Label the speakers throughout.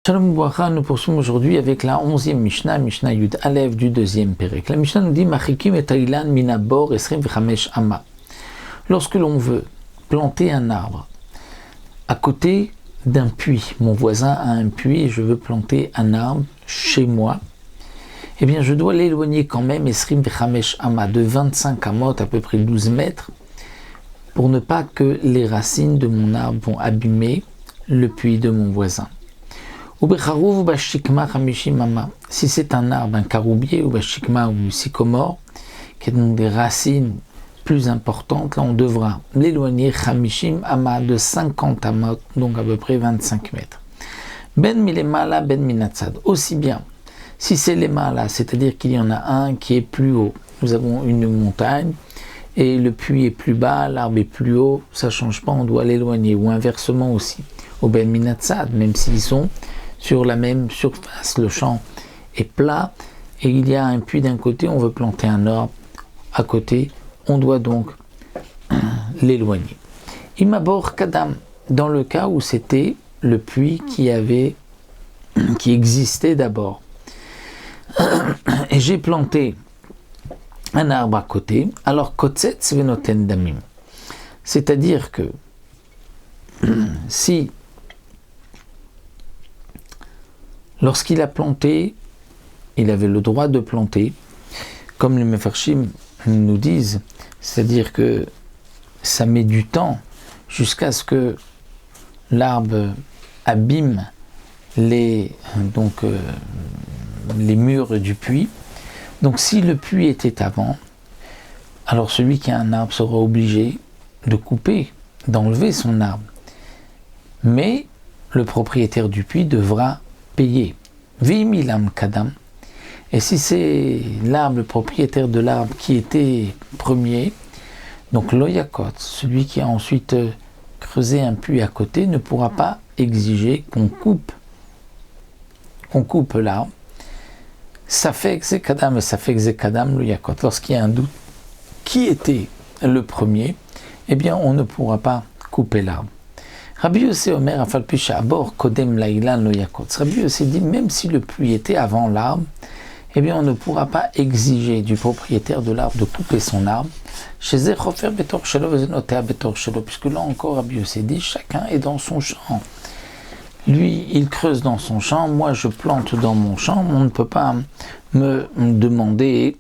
Speaker 1: Shalom Ubracha, nous poursuivons aujourd'hui avec la 11e Mishnah, Mishnah Yud Alev du 2e Pérek. La Mishnah nous dit Machikim et Taïlan minabor esrim v'chamesh ama. Lorsque l'on veut planter un arbre à côté d'un puits, mon voisin a un puits et je veux planter un arbre chez moi, eh bien je dois l'éloigner quand même esrim v'chamesh ama de 25 amot, à peu près 12 mètres, pour ne pas que les racines de mon arbre vont abîmer le puits de mon voisin. Si c'est un arbre, un caroubier, ou bashikma ou sycomore, qui a donc des racines plus importantes, là on devra l'éloigner chamishim ama de 50 amot, donc à peu près 25 mètres. Ben milemala, ben minatzad. Aussi bien, si c'est les malas, c'est-à-dire qu'il y en a un qui est plus haut. Nous avons une montagne et le puits est plus bas, l'arbre est plus haut, ça ne change pas, on doit l'éloigner. Ou inversement aussi. Au ben minatzad, même s'ils sont sur la même surface, le champ est plat et il y a un puits d'un côté, on veut planter un arbre à côté, on doit donc l'éloigner. Imabor kadam, dans le cas où c'était le puits qui existait d'abord, et j'ai planté un arbre à côté, alors kotzetz venoten damim, c'est-à-dire que si lorsqu'il a planté, il avait le droit de planter, comme les Mefarshim nous disent, c'est-à-dire que ça met du temps jusqu'à ce que l'arbre abîme les murs du puits. Donc si le puits était avant, alors celui qui a un arbre sera obligé de couper, d'enlever son arbre. Mais le propriétaire du puits devra payer. Vimilam kadam. Et si c'est l'arbre, le propriétaire de l'arbre qui était premier, donc loyakot, celui qui a ensuite creusé un puits à côté, ne pourra pas exiger qu'on coupe l'arbre. Ça fait kadam loyakot. Lorsqu'il y a un doute, qui était le premier, eh bien on ne pourra pas couper l'arbre. Rabbi Yossé Omer afalpisha abor kodem lailan lo yakot. Rabbi Yossé dit même si le puits était avant l'arbre, eh bien on ne pourra pas exiger du propriétaire de l'arbre de couper son arbre. Chez Zechofer betor shelo vezenotea betor shelo, puisque là encore Rabbi Yossé dit chacun est dans son champ. Lui il creuse dans son champ, moi je plante dans mon champ, on ne peut pas me demander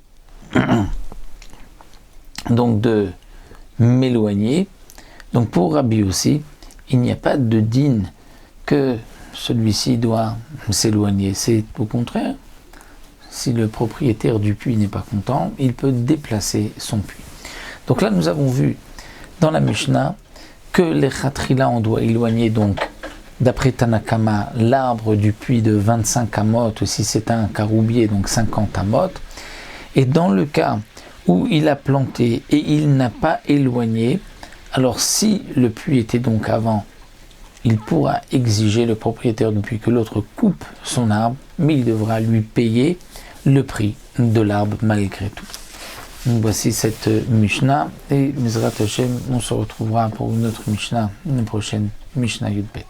Speaker 1: donc de m'éloigner. Donc pour Rabbi Yossé, il n'y a pas de din que celui-ci doit s'éloigner. C'est au contraire, si le propriétaire du puits n'est pas content, il peut déplacer son puits. Donc là, nous avons vu dans la Mishnah que les khatrila, on doit éloigner donc, d'après Tanakama, l'arbre du puits de 25 amot, si c'est un caroubier, donc 50 amot. Et dans le cas où il a planté et il n'a pas éloigné, alors si le puits était donc avant, il pourra exiger le propriétaire du puits que l'autre coupe son arbre, mais il devra lui payer le prix de l'arbre malgré tout. Donc voici cette Mishnah, et Mizrat Hashem, on se retrouvera pour une autre Mishnah, une prochaine Mishnah Yud Bet.